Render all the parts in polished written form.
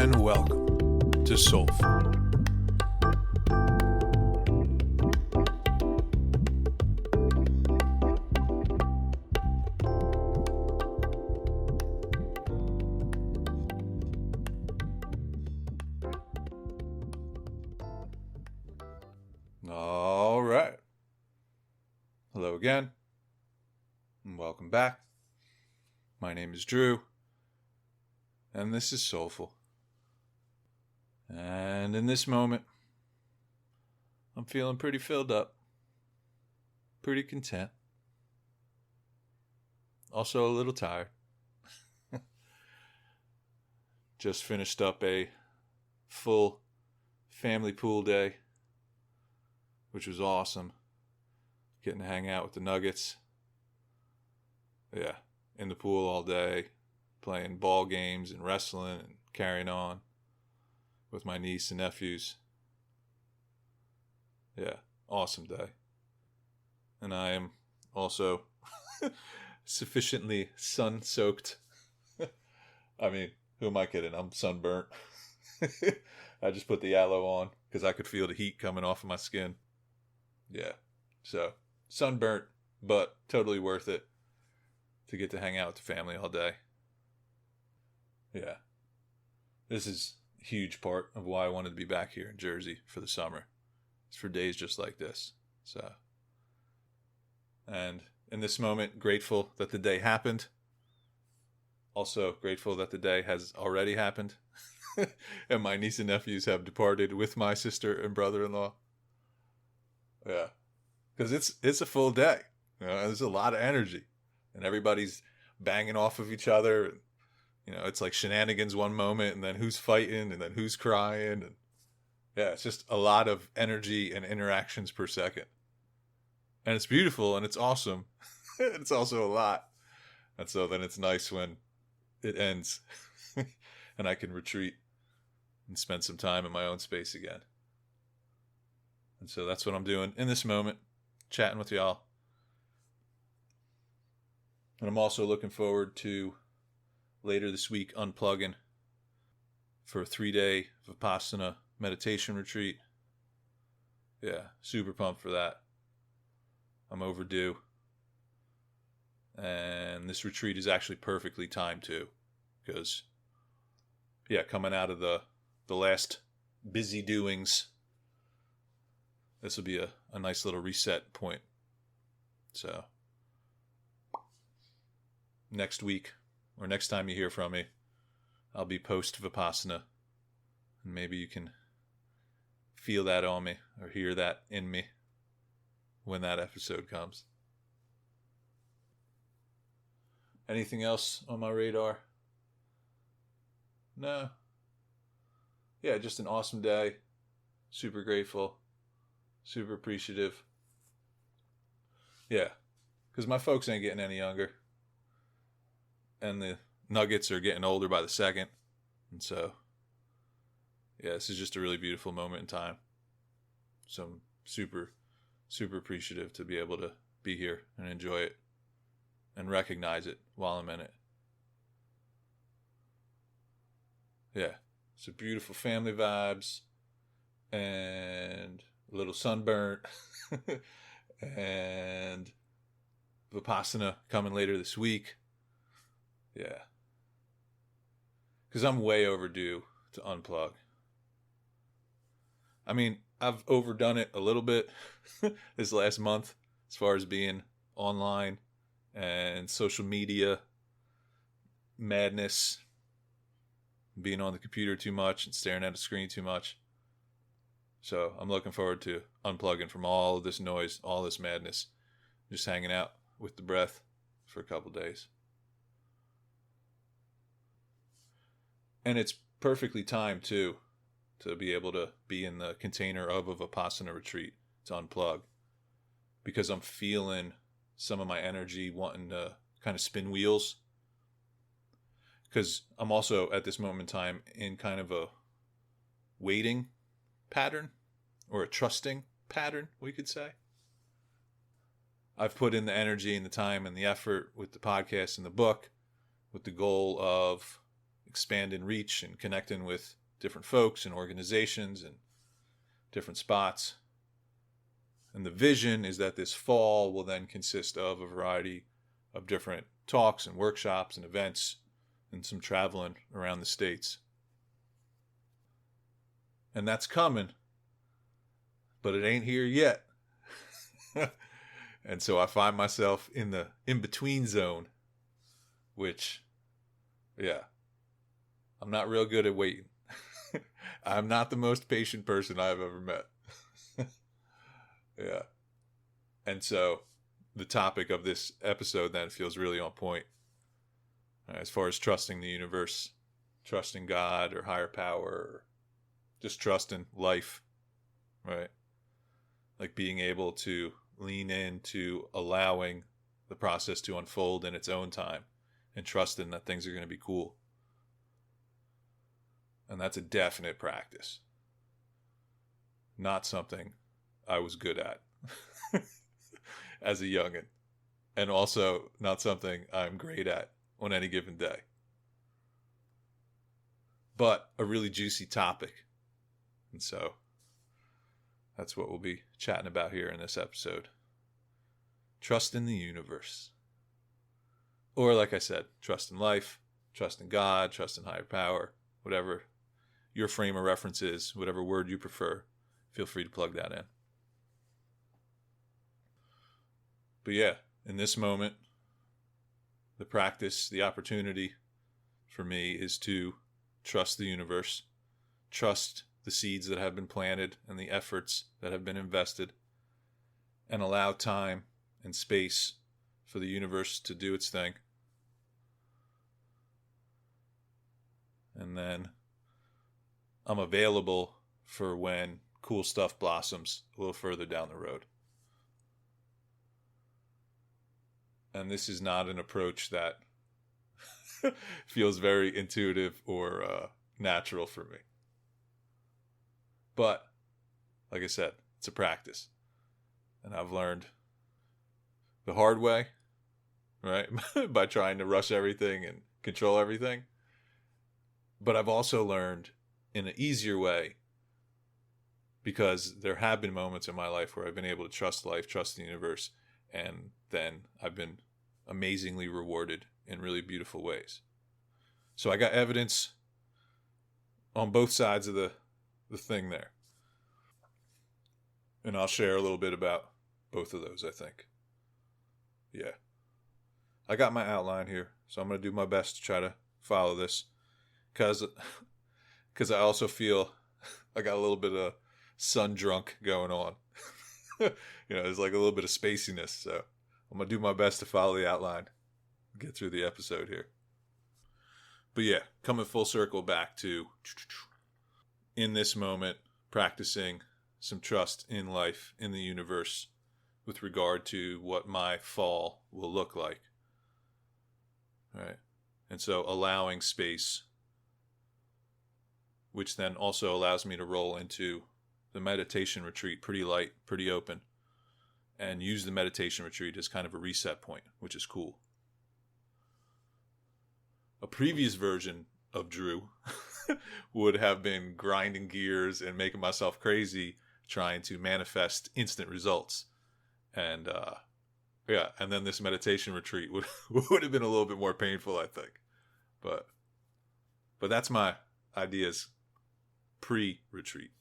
and welcome to Soulful. All right. Hello again, and welcome back. My name is Drew, and this is Soulful. And in this moment, I'm feeling pretty filled up, pretty content, also a little tired. Just finished up a full family pool day, which was awesome. Getting to hang out with the Nuggets. Yeah, in the pool all day, playing ball games and wrestling and carrying on with my niece and nephews. Yeah, awesome day. And I am also sufficiently sun-soaked. I mean, who am I kidding? I'm sunburnt. I just put the aloe on because I could feel the heat coming off of my skin. Yeah, so sunburnt, but totally worth it to get to hang out with the family all day. Yeah, this is a huge part of why I wanted to be back here in Jersey for the summer. It's for days just like this. So, and in this moment, grateful that the day happened. Also grateful that the day has already happened. And my niece and nephews have departed with my sister and brother-in-law. Yeah, because it's a full day. You know, there's a lot of energy, and everybody's banging off of each other. And, you know, it's like shenanigans one moment, and then who's fighting, and then who's crying, and yeah, it's just a lot of energy and interactions per second, and it's beautiful and it's awesome. It's also a lot, and so then it's nice when it ends, and I can retreat and spend some time in my own space again. And so that's what I'm doing in this moment, chatting with y'all. And I'm also looking forward to later this week unplugging for a 3-day Vipassana meditation retreat. Yeah, super pumped for that. I'm overdue. And this retreat is actually perfectly timed too. Because, yeah, coming out of the last busy doings, this will be a nice little reset point. So, next week, or next time you hear from me, I'll be post-Vipassana. And maybe you can feel that on me, or hear that in me, when that episode comes. Anything else on my radar? No. Yeah, just an awesome day. Super grateful. Super appreciative. Yeah, because my folks ain't getting any younger. And the Nuggets are getting older by the second. And so, yeah, this is just a really beautiful moment in time. So I'm super, super appreciative to be able to be here and enjoy it and recognize it while I'm in it. Yeah, so beautiful family vibes and a little sunburnt and Vipassana coming later this week. Yeah. Because I'm way overdue to unplug. I mean, I've overdone it a little bit this last month as far as being online and social media madness, being on the computer too much and staring at a screen too much. So I'm looking forward to unplugging from all of this noise, all this madness, just hanging out with the breath for a couple days. And it's perfectly timed too, to be able to be in the container of a Vipassana retreat to unplug, because I'm feeling some of my energy wanting to kind of spin wheels, because I'm also at this moment in time in kind of a waiting pattern, or a trusting pattern, we could say. I've put in the energy and the time and the effort with the podcast and the book with the goal of, expanding reach and connecting with different folks and organizations and different spots. And the vision is that this fall will then consist of a variety of different talks and workshops and events and some traveling around the States. And that's coming, but it ain't here yet. And so I find myself in the in-between zone, which, yeah, I'm not real good at waiting. I'm not the most patient person I've ever met. Yeah. And so the topic of this episode then feels really on point as far as trusting the universe, trusting God or higher power, or just trusting life, right? Like being able to lean into allowing the process to unfold in its own time and trusting that things are going to be cool. And that's a definite practice. Not something I was good at as a youngin'. And also not something I'm great at on any given day. But a really juicy topic. And so that's what we'll be chatting about here in this episode. Trust in the universe. Or like I said, trust in life, trust in God, trust in higher power, whatever your frame of reference is, whatever word you prefer, feel free to plug that in. But yeah, in this moment, the practice, the opportunity for me is to trust the universe, trust the seeds that have been planted and the efforts that have been invested, and allow time and space for the universe to do its thing. And then I'm available for when cool stuff blossoms a little further down the road. And this is not an approach that feels very intuitive or natural for me. But, like I said, it's a practice. And I've learned the hard way, right? By trying to rush everything and control everything. But I've also learned in an easier way, because there have been moments in my life where I've been able to trust life, trust the universe, and then I've been amazingly rewarded in really beautiful ways. So I got evidence on both sides of the thing there. And I'll share a little bit about both of those, I think. Yeah. I got my outline here, so I'm going to do my best to try to follow this. Because I also feel I got a little bit of sun drunk going on. There's like a little bit of spaciness, so I'm going to do my best to follow the outline, get through the episode here. But yeah, coming full circle back to, in this moment, practicing some trust in life, in the universe, with regard to what my fall will look like. Right? And so allowing space, which then also allows me to roll into the meditation retreat pretty light, pretty open, and use the meditation retreat as kind of a reset point, which is cool. A previous version of Drew would have been grinding gears and making myself crazy trying to manifest instant results. And and then this meditation retreat would have been a little bit more painful, I think. But that's my ideas pre-retreat.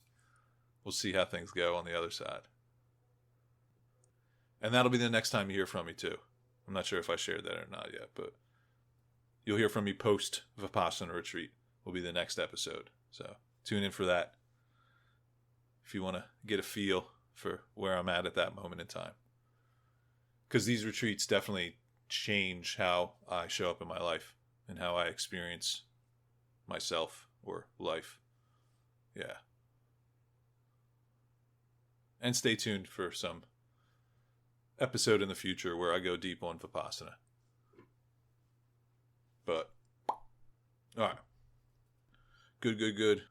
We'll see how things go on the other side. And that'll be the next time you hear from me too. I'm not sure if I shared that or not yet, but you'll hear from me post Vipassana retreat will be the next episode. So tune in for that if you want to get a feel for where I'm at that moment in time. Because these retreats definitely change how I show up in my life and how I experience myself or life. Yeah. And stay tuned for some episode in the future where I go deep on Vipassana. But, all right. Good.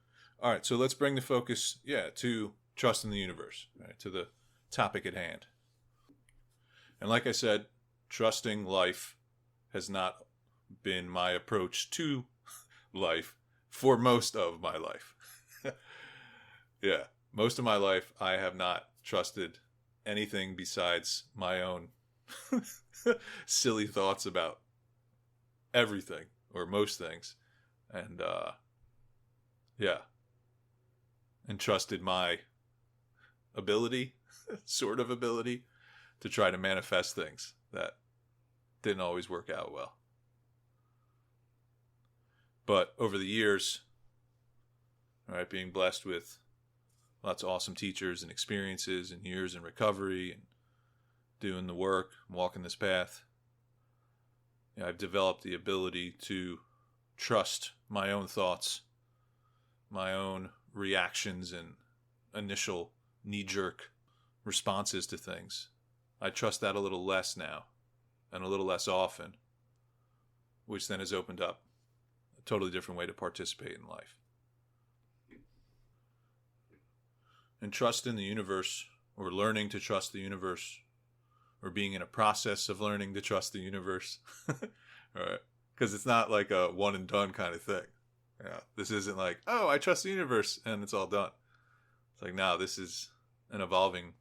All right, so let's bring the focus, to trust in the universe, right, to the topic at hand. And like I said, trusting life has not been my approach to life for most of my life. Yeah, most of my life I have not trusted anything besides my own silly thoughts about everything or most things. And yeah, and trusted my ability, sort of ability, to try to manifest things that didn't always work out well. But over the years, all right, being blessed with lots of awesome teachers and experiences and years in recovery and doing the work, walking this path, I've developed the ability to trust my own thoughts, my own reactions and initial knee-jerk responses to things. I trust that a little less now and a little less often, which then has opened up a totally different way to participate in life. And trust in the universe, or learning to trust the universe, or being in a process of learning to trust the universe. All right. Because it's not like a one and done kind of thing. Yeah. This isn't like, oh, I trust the universe and it's all done. It's like, no, this is an evolving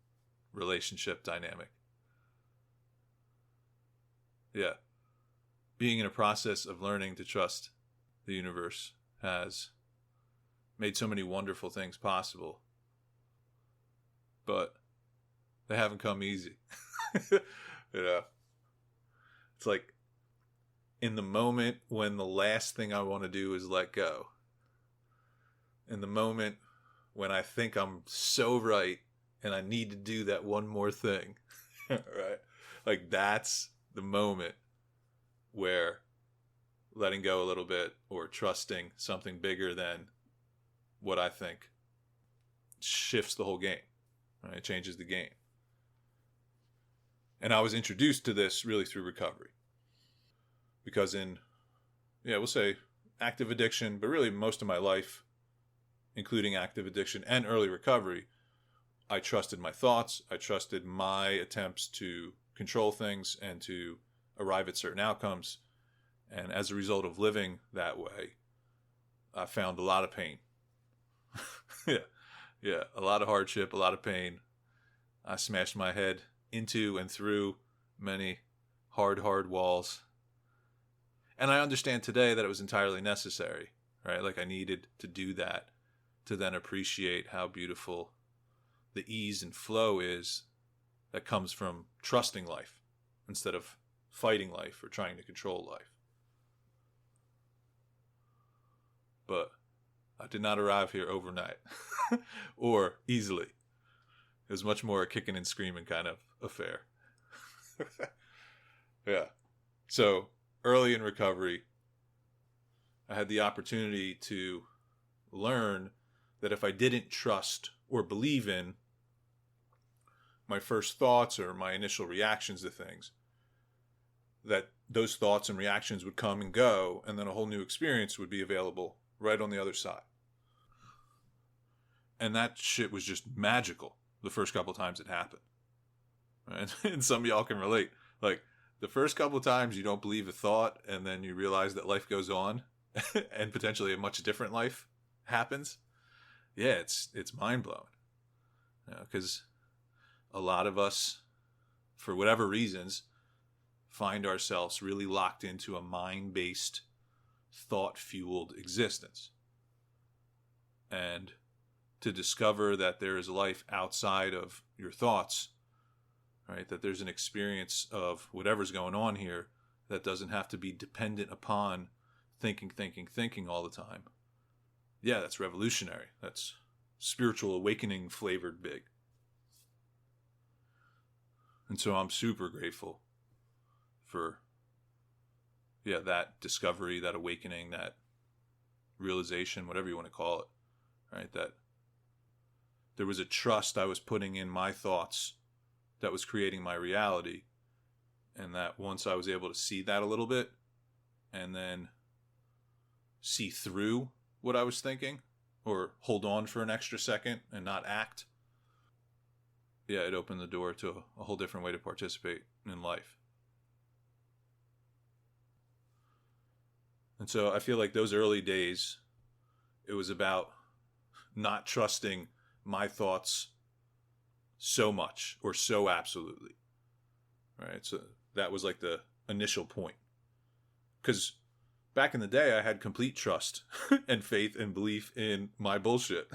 relationship dynamic. Yeah. Being in a process of learning to trust the universe has made so many wonderful things possible. But they haven't come easy. It's like in the moment when the last thing I want to do is let go. In the moment when I think I'm so right and I need to do that one more thing. Right? Like that's the moment where letting go a little bit or trusting something bigger than what I think shifts the whole game. Right? It changes the game. And I was introduced to this really through recovery. Because in, we'll say active addiction, but really most of my life, including active addiction and early recovery, I trusted my thoughts. I trusted my attempts to control things and to arrive at certain outcomes. And as a result of living that way, I found a lot of pain. Yeah, a lot of hardship, a lot of pain. I smashed my head into and through many hard walls. And I understand today that it was entirely necessary, right? Like I needed to do that to then appreciate how beautiful the ease and flow is that comes from trusting life instead of fighting life or trying to control life. But I did not arrive here overnight or easily. It was much more a kicking and screaming kind of affair. Yeah. So early in recovery, I had the opportunity to learn that if I didn't trust or believe in my first thoughts or my initial reactions to things, that those thoughts and reactions would come and go, and then a whole new experience would be available right on the other side. And that shit was just magical the first couple times it happened. Right? And some of y'all can relate. Like, the first couple times you don't believe a thought, and then you realize that life goes on, and potentially a much different life happens. Yeah, it's mind-blowing. Because a lot of us, for whatever reasons, find ourselves really locked into a mind-based, thought-fueled existence. And to discover that there is life outside of your thoughts, right? That there's an experience of whatever's going on here that doesn't have to be dependent upon thinking all the time. Yeah, that's revolutionary. That's spiritual awakening flavored big. And so I'm super grateful for, that discovery, that awakening, that realization, whatever you want to call it, right? That there was a trust I was putting in my thoughts that was creating my reality. And that once I was able to see that a little bit and then see through what I was thinking or hold on for an extra second and not act, it opened the door to a whole different way to participate in life. And And so I feel like those early days, it was about not trusting my thoughts so much or so absolutely. Right? So that was like the initial point. Because back in the day, I had complete trust and faith and belief in my bullshit,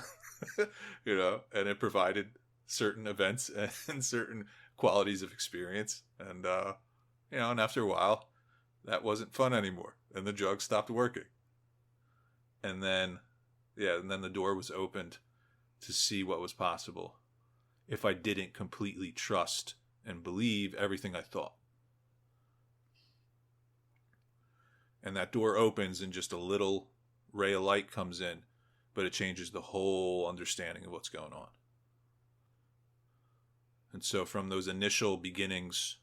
and it provided certain events and certain qualities of experience. And, and after a while, that wasn't fun anymore. And the drugs stopped working. And then the door was opened to see what was possible if I didn't completely trust and believe everything I thought. And that door opens and just a little ray of light comes in, but it changes the whole understanding of what's going on. And so from those initial beginnings,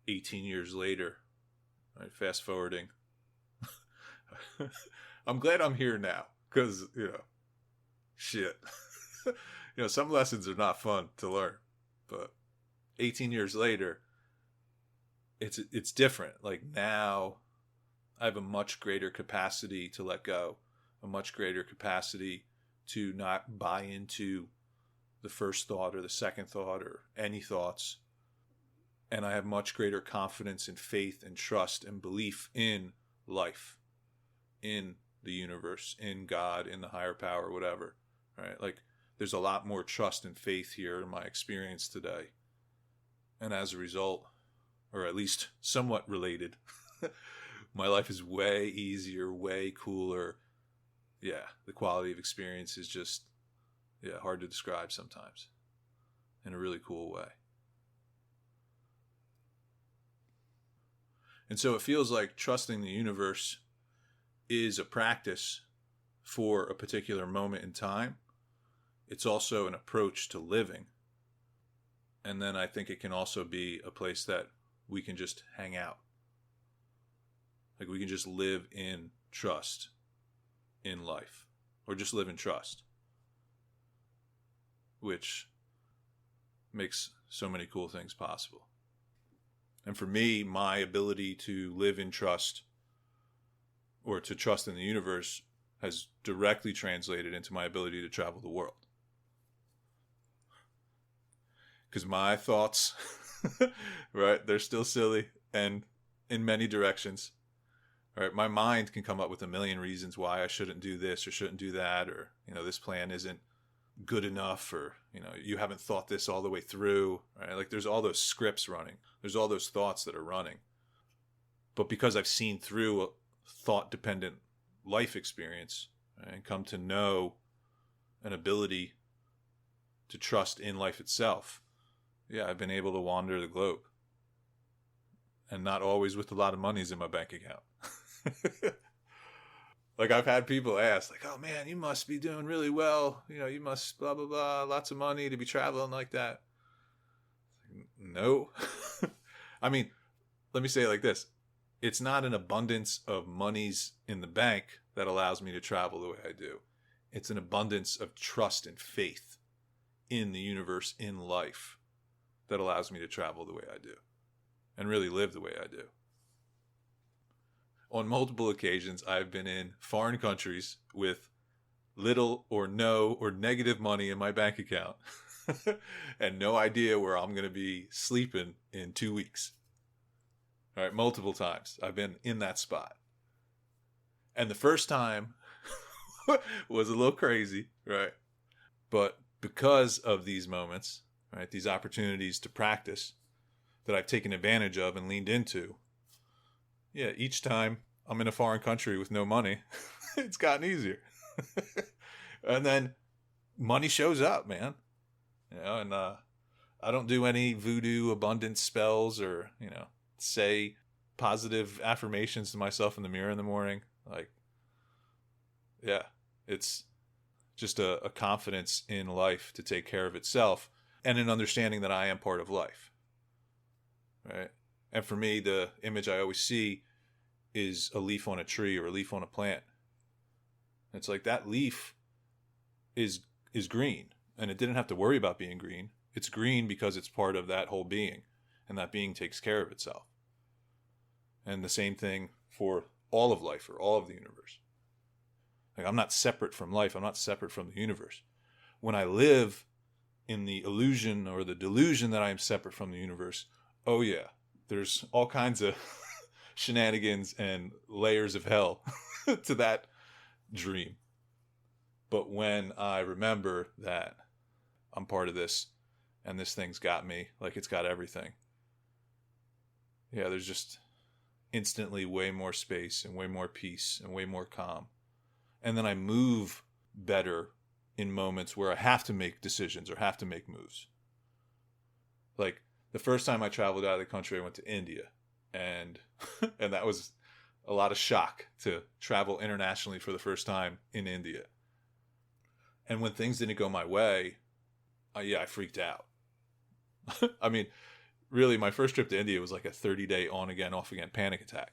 18 years later, right, fast forwarding, I'm glad I'm here now because, shit. Some lessons are not fun to learn, but 18 years later, it's different. Like now, I have a much greater capacity to let go, a much greater capacity to not buy into the first thought or the second thought or any thoughts. And I have much greater confidence and faith and trust and belief in life, in the universe, in God, in the higher power, whatever, right? Like there's a lot more trust and faith here in my experience today. And as a result, or at least somewhat related, my life is way easier, way cooler. Yeah, the quality of experience is just, hard to describe sometimes in a really cool way. And so it feels like trusting the universe is a practice for a particular moment in time. It's also an approach to living. And then I think it can also be a place that we can just hang out. Like we can just live in trust in life, or just live in trust, which makes so many cool things possible. And for me, my ability to live in trust or to trust in the universe has directly translated into my ability to travel the world. Because my thoughts, right, they're still silly and in many directions. Right, my mind can come up with a million reasons why I shouldn't do this or shouldn't do that, or, this plan isn't good enough, or, you haven't thought this all the way through, right? Like there's all those scripts running. There's all those thoughts that are running. But because I've seen through a thought-dependent life experience, right, and come to know an ability to trust in life itself, I've been able to wander the globe. And not always with a lot of monies in my bank account. Like I've had people ask, like, oh man, you must be doing really well. You must blah, blah, blah, lots of money to be traveling like that. No. I mean, let me say it like this. It's not an abundance of monies in the bank that allows me to travel the way I do. It's an abundance of trust and faith in the universe, in life, that allows me to travel the way I do and really live the way I do. On multiple occasions, I've been in foreign countries with little or no or negative money in my bank account and no idea where I'm going to be sleeping in 2 weeks. All right, multiple times I've been in that spot. And the first time was a little crazy, right? But because of these moments, right, these opportunities to practice that I've taken advantage of and leaned into, each time I'm in a foreign country with no money, it's gotten easier. And then money shows up, man. And I don't do any voodoo abundance spells or, say positive affirmations to myself in the mirror in the morning. Like, it's just a confidence in life to take care of itself and an understanding that I am part of life. Right? And for me, the image I always see is a leaf on a tree or a leaf on a plant. It's like that leaf is green, and it didn't have to worry about being green. It's green because it's part of that whole being, and that being takes care of itself. And the same thing for all of life or all of the universe. Like, I'm not separate from life. I'm not separate from the universe. When I live in the illusion or the delusion that I am separate from the universe, oh yeah, there's all kinds of shenanigans and layers of hell to that dream. But when I remember that I'm part of this and this thing's got me, like it's got everything, yeah, there's just instantly way more space and way more peace and way more calm. And then I move better in moments where I have to make decisions or have to make moves. Like the first time I traveled out of the country, I went to India, and and that was a lot of shock to travel internationally for the first time in India. And when things didn't go my way, I freaked out. I mean, really, my first trip to India was like a 30-day on again, off again panic attack,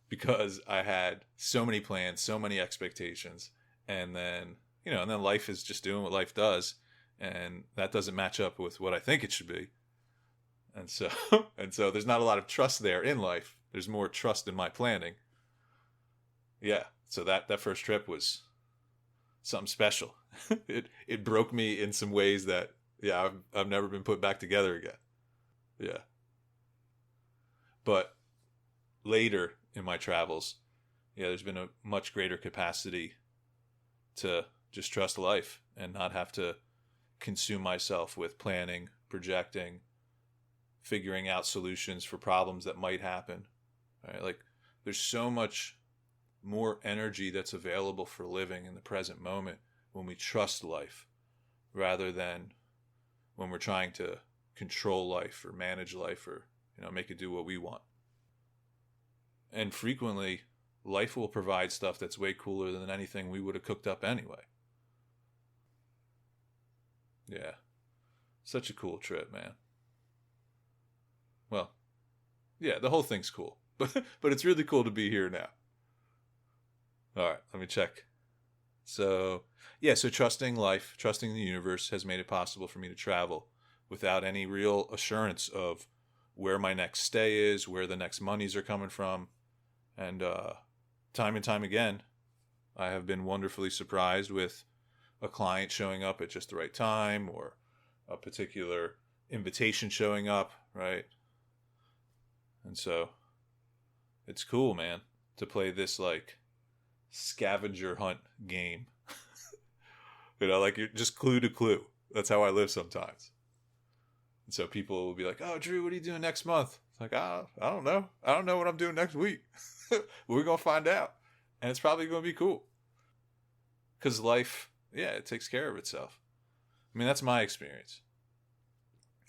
because I had so many plans, so many expectations, and then, and then life is just doing what life does, and that doesn't match up with what I think it should be. And so, there's not a lot of trust there in life. There's more trust in my planning. Yeah. So that first trip was something special. It broke me in some ways that, I've never been put back together again. Yeah. But later in my travels, there's been a much greater capacity to just trust life and not have to consume myself with planning, projecting, figuring out solutions for problems that might happen. Right? Like, there's so much more energy that's available for living in the present moment when we trust life, rather than when we're trying to control life or manage life or, make it do what we want. And frequently, life will provide stuff that's way cooler than anything we would have cooked up anyway. Yeah. Such a cool trip, man. Well, yeah, the whole thing's cool. But it's really cool to be here now. All right, let me check. So trusting life, trusting the universe has made it possible for me to travel without any real assurance of where my next stay is, where the next monies are coming from. And time and time again, I have been wonderfully surprised with a client showing up at just the right time, or a particular invitation showing up, right? And so it's cool, man, to play this like scavenger hunt game. Like you're just clue to clue. That's how I live sometimes. And so people will be like, "Oh, Drew, what are you doing next month?" It's like, I don't know. I don't know what I'm doing next week. We're going to find out. And it's probably going to be cool. Because life, it takes care of itself. I mean, that's my experience.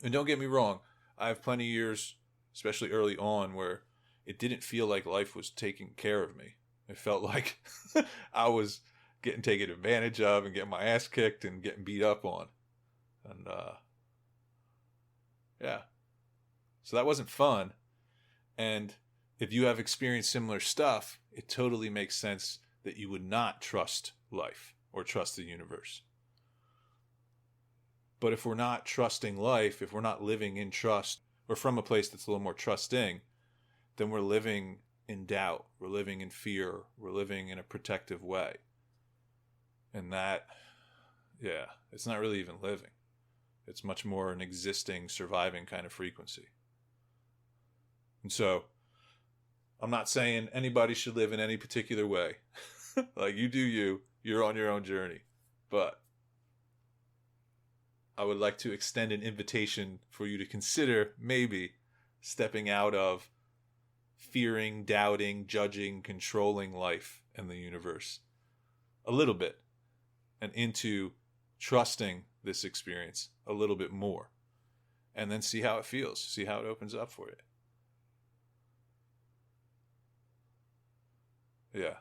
And don't get me wrong. I have plenty of years, especially early on, where it didn't feel like life was taking care of me. It felt like I was getting taken advantage of and getting my ass kicked and getting beat up on. And, so that wasn't fun. And if you have experienced similar stuff, it totally makes sense that you would not trust life or trust the universe. But if we're not trusting life, if we're not living in trust, or from a place that's a little more trusting, then we're living in doubt, we're living in fear, we're living in a protective way. And that, it's not really even living. It's much more an existing, surviving kind of frequency. And so, I'm not saying anybody should live in any particular way. Like, you do you, you're on your own journey. But I would like to extend an invitation for you to consider maybe stepping out of fearing, doubting, judging, controlling life and the universe a little bit, and into trusting this experience a little bit more, and then see how it feels, see how it opens up for you. Yeah.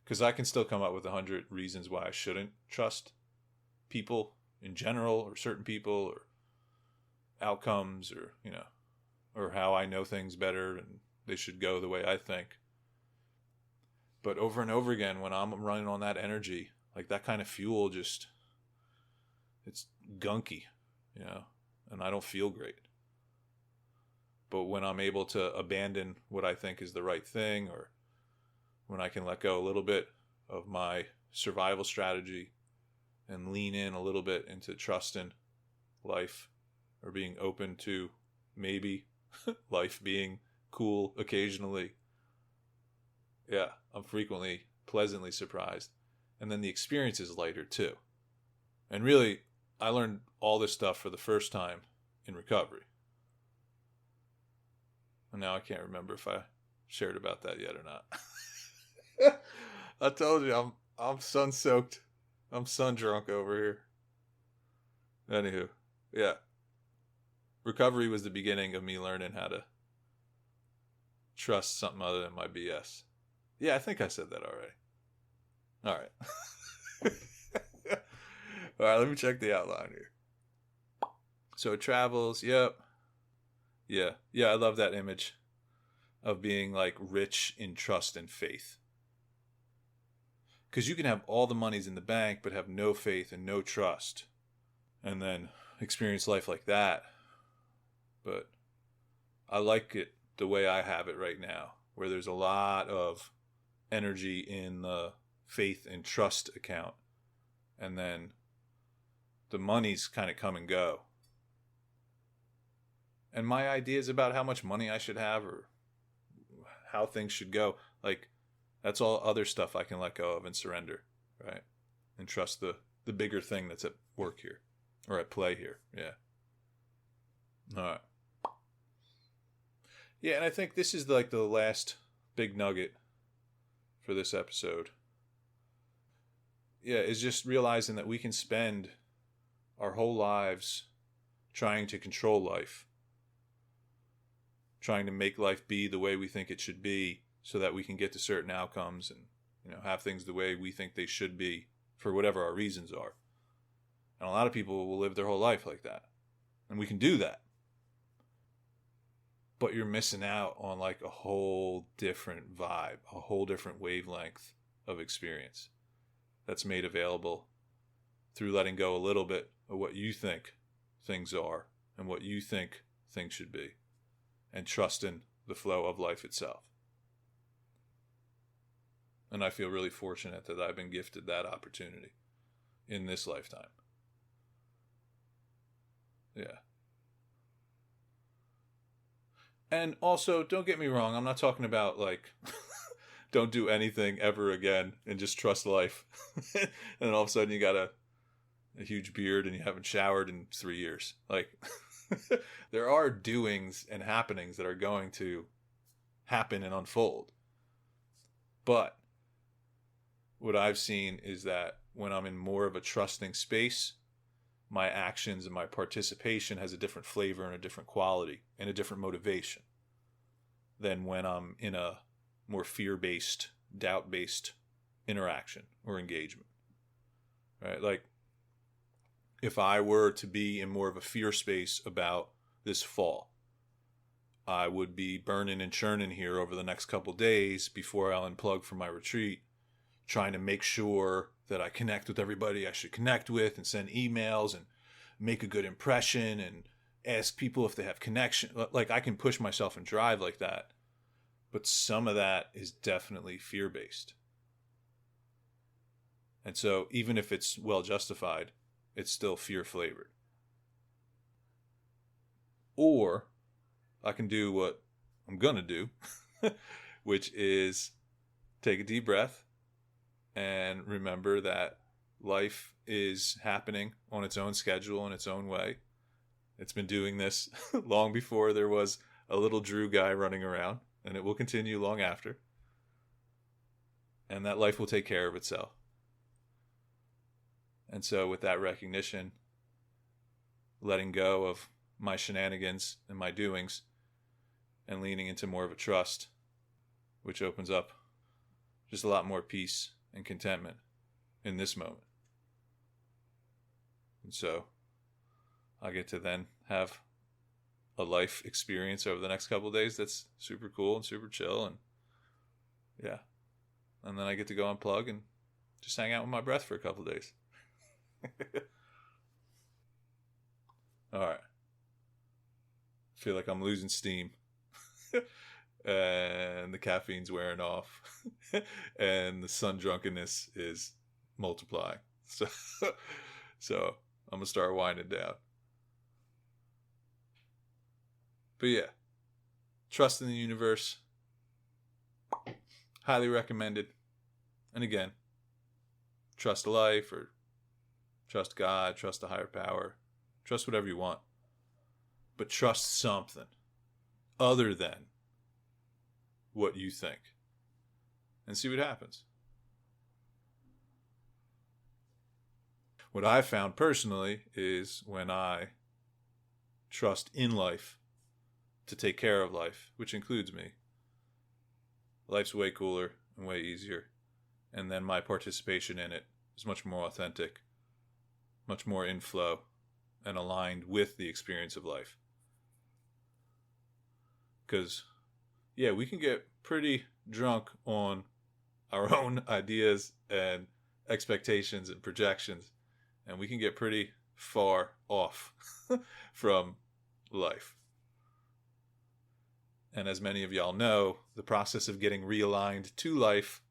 Because I can still come up with 100 reasons why I shouldn't trust people in general, or certain people, or outcomes, or, or how I know things better and they should go the way I think. But over and over again, when I'm running on that energy, like that kind of fuel, it's gunky, and I don't feel great. But when I'm able to abandon what I think is the right thing, or when I can let go a little bit of my survival strategy and lean in a little bit into trusting life, or being open to maybe life being cool occasionally, yeah, I'm frequently pleasantly surprised. And then the experience is lighter too. And really, I learned all this stuff for the first time in recovery. And now I can't remember if I shared about that yet or not. I told you I'm sun soaked. I'm sun drunk over here. Anywho, yeah. Recovery was the beginning of me learning how to trust something other than my BS. Yeah, I think I said that already. All right. All right, let me check the outline here. So travels, yep. Yeah, I love that image of being like rich in trust and faith. Because you can have all the monies in the bank, but have no faith and no trust. And then experience life like that. But I like it the way I have it right now, where there's a lot of energy in the faith and trust account. And then the money's kind of come and go. And my ideas about how much money I should have or how things should go, like, that's all other stuff I can let go of and surrender, right? And trust the bigger thing that's at work here, or at play here. Yeah. All right. Yeah, and I think this is like the last big nugget for this episode. Yeah, is just realizing that we can spend our whole lives trying to control life, trying to make life be the way we think it should be so that we can get to certain outcomes and, have things the way we think they should be for whatever our reasons are. And a lot of people will live their whole life like that. And we can do that. But you're missing out on like a whole different vibe, a whole different wavelength of experience that's made available through letting go a little bit of what you think things are and what you think things should be, and trusting the flow of life itself. And I feel really fortunate that I've been gifted that opportunity in this lifetime. Yeah. And also, don't get me wrong, I'm not talking about like, don't do anything ever again and just trust life. And then all of a sudden you got a huge beard and you haven't showered in 3 years. Like, there are doings and happenings that are going to happen and unfold. But what I've seen is that when I'm in more of a trusting space, my actions and my participation has a different flavor and a different quality and a different motivation than when I'm in a more fear-based, doubt-based interaction or engagement. Right? Like, if I were to be in more of a fear space about this fall, I would be burning and churning here over the next couple days before I'll unplug from my retreat, trying to make sure that I connect with everybody I should connect with and send emails and make a good impression and ask people if they have connection. Like, I can push myself and drive like that. But some of that is definitely fear-based. And so even if it's well justified, it's still fear-flavored. Or I can do what I'm going to do, which is take a deep breath and remember that life is happening on its own schedule in its own way. It's been doing this long before there was a little Drew guy running around, and it will continue long after. And that life will take care of itself. And so with that recognition, letting go of my shenanigans and my doings and leaning into more of a trust, which opens up just a lot more peace and contentment in this moment. And so I get to then have a life experience over the next couple of days that's super cool and super chill. And yeah. And then I get to go unplug and just hang out with my breath for a couple of days. All right. I feel like I'm losing steam. and the caffeine's wearing off, and the sun drunkenness is multiplying. So I'm gonna start winding down. But yeah, trust in the universe. Highly recommended. And again, trust life or trust God, trust a higher power, trust whatever you want. But trust something other than what you think and see what happens. What I've found personally is when I trust in life to take care of life, which includes me, life's way cooler and way easier. And then my participation in it is much more authentic, much more in flow, and aligned with the experience of life. Because, yeah, we can get pretty drunk on our own ideas and expectations and projections, and we can get pretty far off from life. And as many of y'all know, the process of getting realigned to life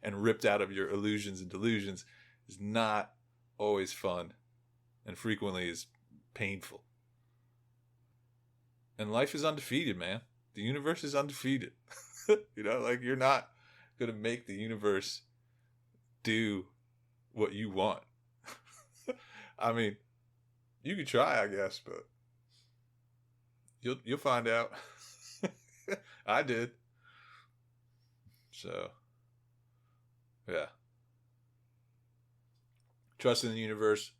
and ripped out of your illusions and delusions is not always fun and frequently is painful. And life is undefeated, man. The universe is undefeated. Like you're not going to make the universe do what you want. I mean, you could try, I guess, but you'll find out. I did. So, yeah. Trust in the universe,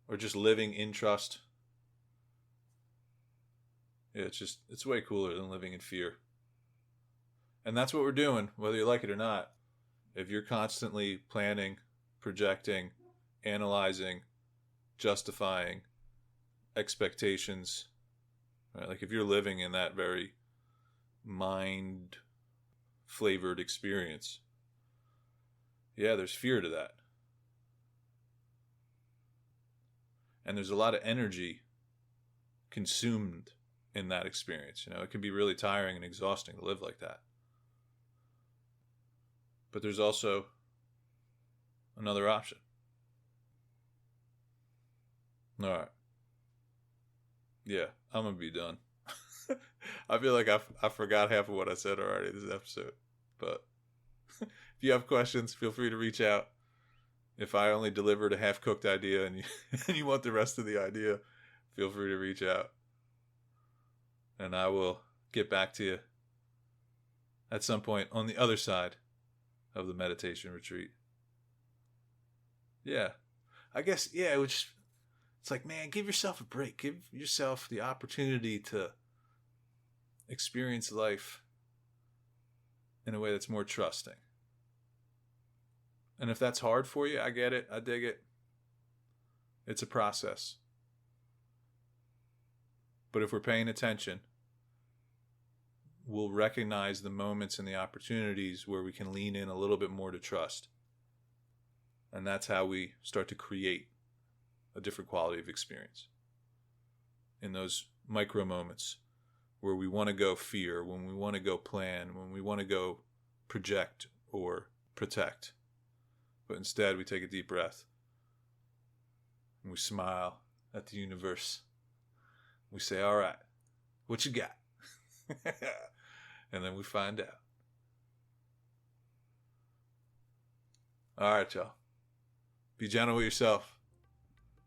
or just living in trust. Yeah, it's way cooler than living in fear. And that's what we're doing, whether you like it or not. If you're constantly planning, projecting, analyzing, justifying expectations, right? Like if you're living in that very mind-flavored experience, yeah, there's fear to that. And there's a lot of energy consumed in that experience. It can be really tiring and exhausting to live like that. But there's also another option. All right. Yeah, I'm going to be done. I feel like I forgot half of what I said already this episode. But if you have questions, feel free to reach out. If I only delivered a half-cooked idea and you want the rest of the idea, feel free to reach out. And I will get back to you at some point on the other side of the meditation retreat. Yeah. I guess, yeah, it's like, man, give yourself a break. Give yourself the opportunity to experience life in a way that's more trusting. And if that's hard for you, I get it. I dig it. It's a process. But if we're paying attention, we'll recognize the moments and the opportunities where we can lean in a little bit more to trust. And that's how we start to create a different quality of experience. In those micro moments where we want to go fear, when we want to go plan, when we want to go project or protect. But instead we take a deep breath and we smile at the universe. We say, all right, what you got? And then we find out. All right, y'all. Be gentle with yourself.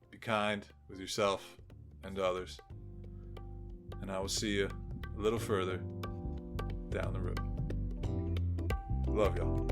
Be kind with yourself and others. And I will see you a little further down the road. Love y'all.